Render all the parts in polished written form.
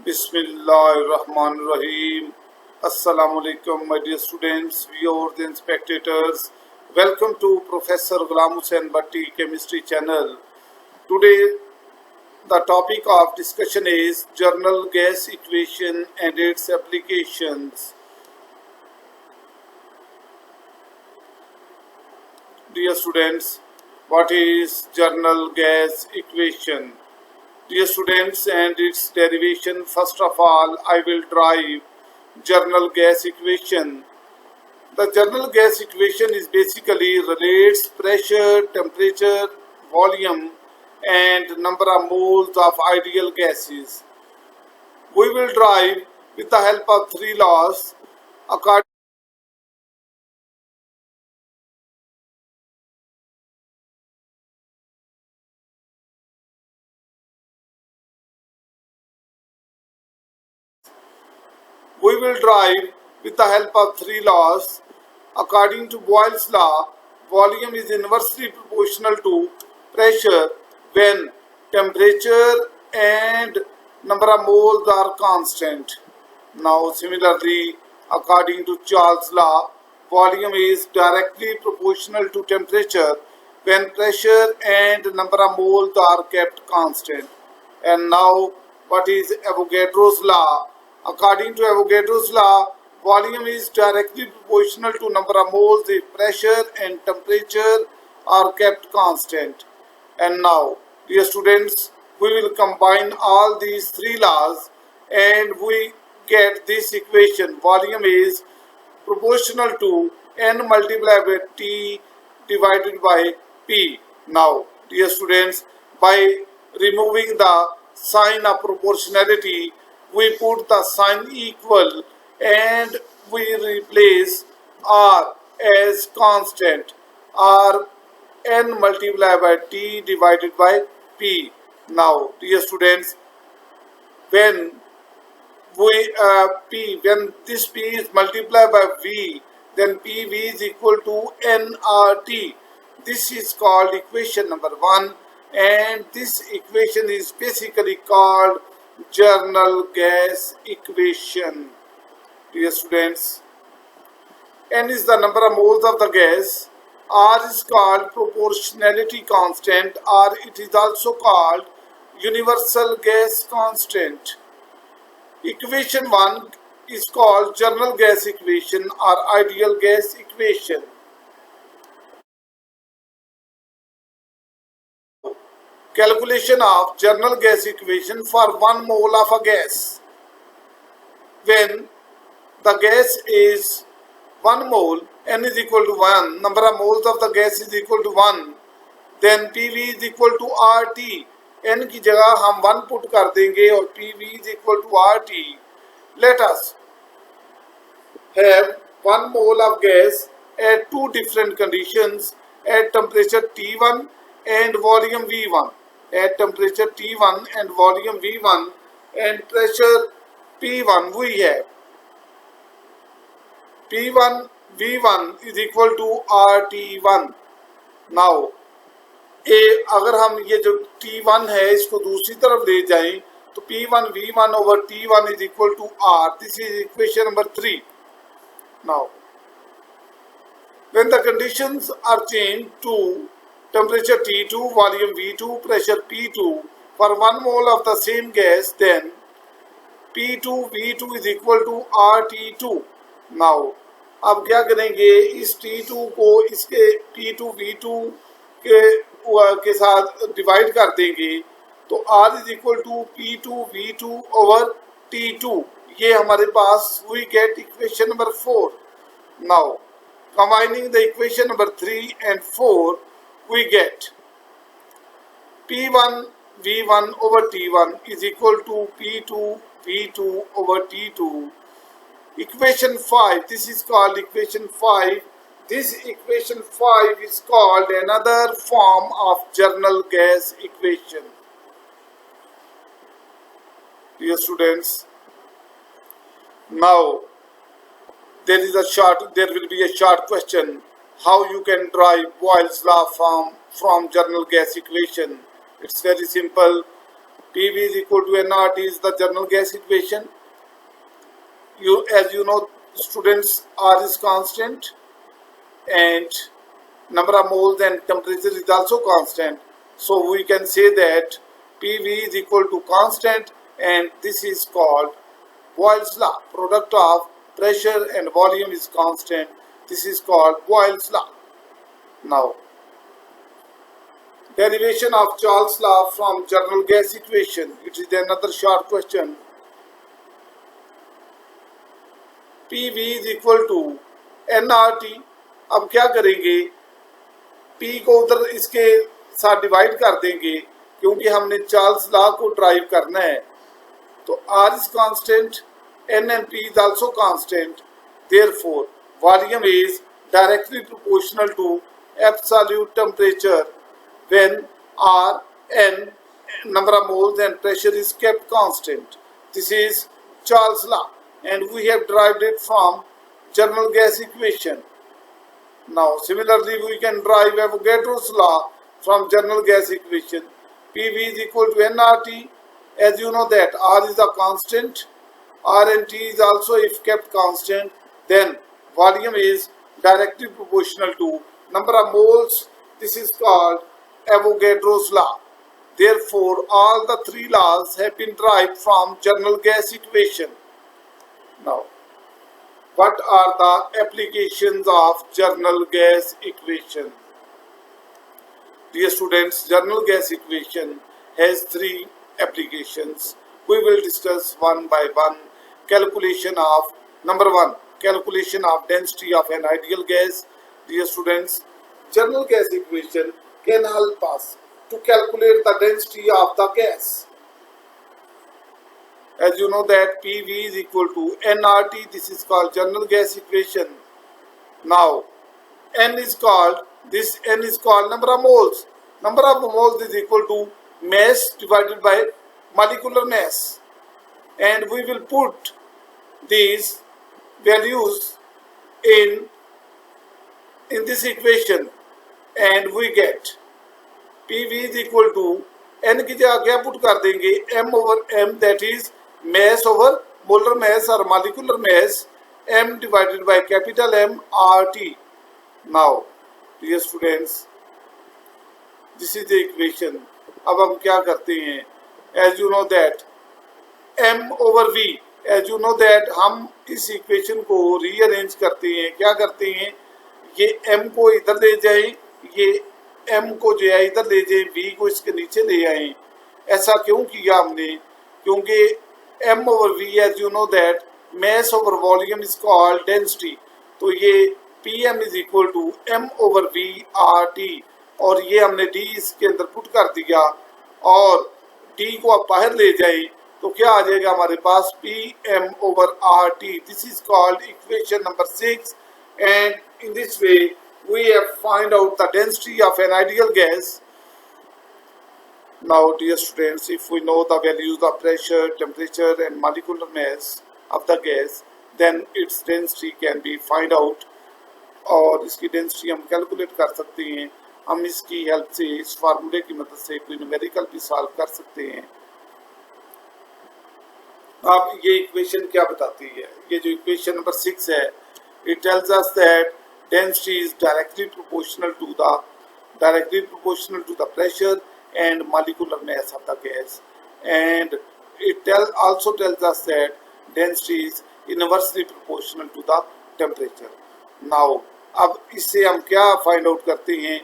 Bismillahirrahmanirrahim. Assalamu alaikum, my dear students, viewers and spectators. Welcome to Professor Ghulam Hussain Bhatti Chemistry Channel. Today, the topic of discussion is journal gas equation and its applications. Dear students, what is journal gas equation? Dear students, and its derivation, first of all, I will drive journal gas equation. The journal gas equation is basically relates pressure, temperature, volume and number of moles of ideal gases. We will drive with the help of three laws. According We will drive with the help of three laws. According to Boyle's law, volume is inversely proportional to pressure when temperature and number of moles are constant. Now, similarly, according to Charles' law, volume is directly proportional to temperature when pressure and number of moles are kept constant. And now, what is Avogadro's law? According to Avogadro's law, volume is directly proportional to number of moles if pressure and temperature are kept constant. And now, dear students, we will combine all these three laws and we get this equation. Volume is proportional to N multiplied by T divided by P. Now, dear students, by removing the sign of proportionality, we put the sign equal and we replace R as constant, R N multiplied by T divided by P. Now, dear students, when when this P is multiplied by V, then PV is equal to nRT. This is called equation number 1, and this equation is basically called journal gas equation. Dear students, N is the number of moles of the gas, R is called proportionality constant, or it is also called universal gas constant. Equation 1 is called journal gas equation or ideal gas equation. Calculation of journal gas equation for 1 mole of a gas. When the gas is 1 mole, N is equal to 1, number of moles of the gas is equal to 1, then PV is equal to RT. N की जगह हम 1 put कर देंगे और PV is equal to RT. Let us have 1 mole of gas at two different conditions, at temperature T1 and volume V1. At temperature T1 and volume V1 and pressure P1 we have P1 V1 is equal to RT1. Now अगर हम ये जो T1 है इसको दूसरी तरफ ले जाएं तो P1 V1 over T1 is equal to R. This is equation number 3. Now, when the conditions are changed to temperature T2, volume V2, pressure P2 for 1 mole of the same gas, then P2 V2 is equal to RT2. Now, अब क्या करेंगे, इस T2 को इसके P2 V2 के साथ divide कर देंगे तो R is equal to P2 V2 over T2. ये हमारे पास we get equation number 4. Now, combining the equation number 3 and 4, we get P1 V1 over T1 is equal to P2 V2 over T2. Equation 5, this is called equation 5. This equation 5 is called another form of journal gas equation. Dear students, now there will be a short question how you can derive Boyle's law from journal gas equation. It's very simple. PV is equal to nRT is the general gas equation. As you know, students, R is constant and number of moles and temperature is also constant. So we can say that PV is equal to constant, and this is called Boyle's law. Product of pressure and volume is constant. This is called Boyle's law. Now, derivation of Charles' law from general gas equation. It is another short question. PV is equal to nRT. अब क्या करेंगे, P को उधर इसके साथ divide कर देंगे क्योंकि हमने चार्ल्स लॉ को ड्राइव करना है. तो R is constant, N and P is also constant. Therefore, volume is directly proportional to absolute temperature when R, N, number of moles and pressure is kept constant. This is Charles' law, and we have derived it from general gas equation. Now, similarly, we can derive Avogadro's law from general gas equation. PV is equal to nRT. As you know that R is a constant, R and T is also if kept constant, then volume is directly proportional to number of moles. This is called Avogadro's law. Therefore, all the three laws have been derived from general gas equation. Now, what are the applications of general gas equation? Dear students, general gas equation has three applications. We will discuss one by one. Calculation of number one, calculation of density of an ideal gas. Dear students, general gas equation can help us to calculate the density of the gas. As you know that PV is equal to nRT. This is called general gas equation. Now, N is called number of moles. Number of moles is equal to mass divided by molecular mass. And we will put these values in this equation and we get PV is equal to N की जगह क्या put कर देंगे, M over M, that is mass over molar mass or molecular mass, M divided by capital M RT. Now, dear students, this is the equation. अब हम क्या करते हैं, as you know that M over V, as you know that हम इस equation को rearrange करते हैं. क्या करते हैं, ये M को इधर ले जाएं, ये M को जो है इधर ले जाएं, V को इसके नीचे ले आएं. ऐसा क्यों किया हमने, क्योंकि M over V, as you know that mass over volume is called density. तो ये PM is equal to M over V RT, और ये हमने D इसके अंदर पुट कर दिया और D को आप बाहर ले जाए तो क्या आ जाएगा हमारे पास, PM over RT. This is called equation number 6, and in this way we have find out the density of an ideal gas. Now, dear students, if we know the values of pressure, temperature and molecular mass of the gas, then its density can be find out, और इसकी density हम calculate कर सकते हैं. हम इसकी help से, इस फार्मूले की मदद से कोई न्यूमेरिकल भी सॉल्व कर सकते हैं. अब ये इक्वेशन क्या बताती है, ये जो इक्वेशन नंबर 6 है, it tells us that density is directly proportional to the pressure and molecular mass of the gas, and it also tells us that density is inversely proportional to the temperature. Now, अब इससे हम क्या find out करते हैं,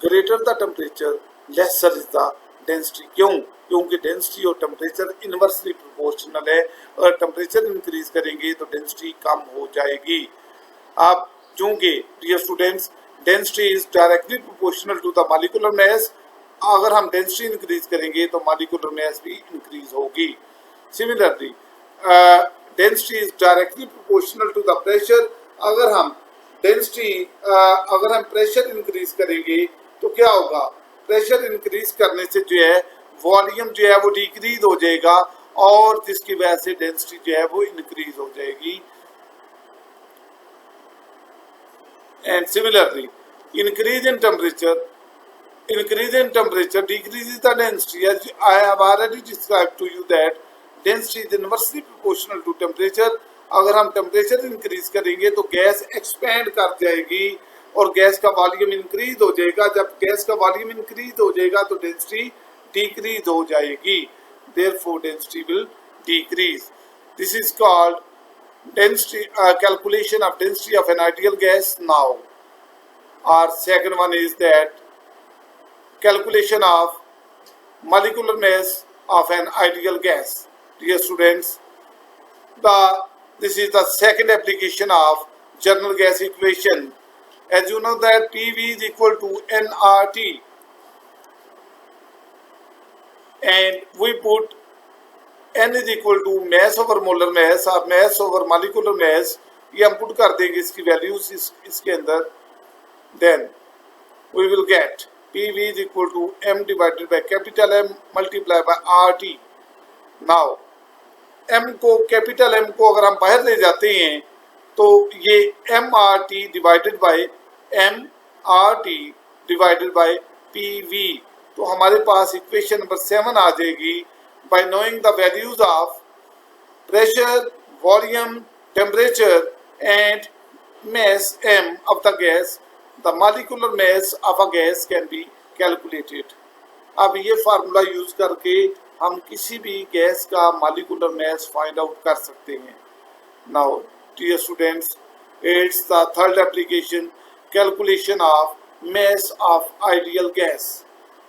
greater the temperature, lesser is the density. क्यों, क्योंकि density और temperature inversely proportional है, और टेम्परेचर इंक्रीज करेंगे तो डेंसिटी कम हो जाएगी. अब चूंकि dear students density is directly proportional to the molecular mass, अगर हम डेंसिटी इंक्रीज करेंगे तो मॉलिक्यूलर मास भी इंक्रीज होगी. Similarly density is directly proportional to the pressure. अगर हम प्रेशर इंक्रीज करेंगे तो क्या होगा, प्रेशर इंक्रीज करने से जो है वॉल्यूम जो है वो डिक्रीज हो जाएगा और जिसकी वजह से डेंसिटी जो है वो इंक्रीज हो जाएगी. And similarly increase in temperature increase in temperature decreases the density. As I have already described to you that density is inversely proportional to temperature. अगर हम टेम्परेचर इंक्रीज करेंगे तो गैस एक्सपेंड कर जाएगी और गैस का वॉल्यूम इंक्रीज हो जाएगा. जब गैस का वॉल्यूम इंक्रीज हो जाएगा तो डेंसिटी डिक्रीज हो जाएगी. Therefore density will decrease. This is called density calculation of density of an ideal gas. Now our second one is that calculation of molecular mass of an ideal gas. Dear students, this is the second application of general gas equation. As you know that PV is equal to nRT, and we put n is equal to mass over molar mass और mass over molecular mass. ये हम put कर देंगे इसकी values इसके अंदर. Then we will get PV is equal to m divided by capital M multiplied by RT. Now m को capital M को अगर हम बाहर ले जाते हैं तो ये MRT divided by MRT divided by PV. तो हमारे पास इक्वेशन नंबर 7 आ जाएगी. By knowing the values of pressure, volume, temperature and mass m of the gas, the molecular mass of a gas can be calculated. अब ये formula use करके हम किसी भी gas का मॉलिक्यूलर मास फाइंड आउट कर सकते हैं. Now dear students, it's the third application, calculation of mass of ideal gas.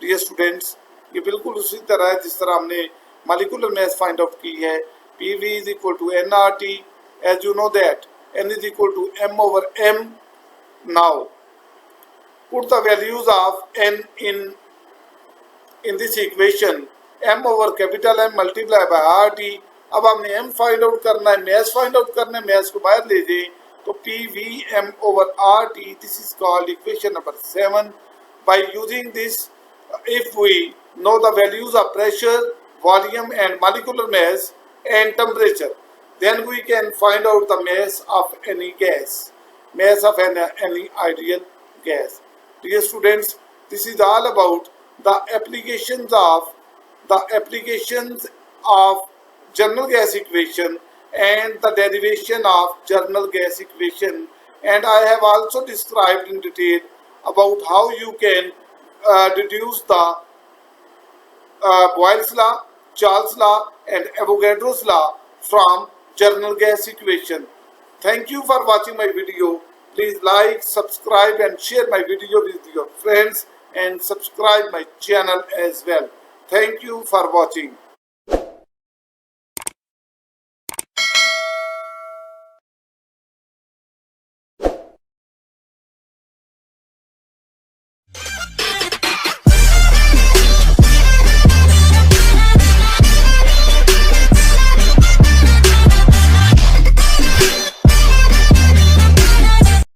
Dear students, ये बिल्कुल उसी तरह है जिस तरह हमने मॉलिक्यूलर मास फाइंड आउट की है. PV is equal to nRT. As you know that n is equal to m over m. Now put the values of n in this equation. m over capital M multiplied by RT. अब हमने m find out करना है, mass find out करना है. mass को बाहर ले जाए तो PVm over RT. This is called equation number 7. By using this, if we know the values of pressure, volume and molecular mass and temperature, then we can find out the mass of any gas, mass of any ideal gas. Dear students, this is all about the applications of general gas equation and the derivation of general gas equation, and I have also described in detail about how you can deduce the Boyle's law, Charles law and Avogadro's law from general gas equation. Thank you for watching my video. Please like, subscribe and share my video with your friends and subscribe my channel as well. Thank you for watching.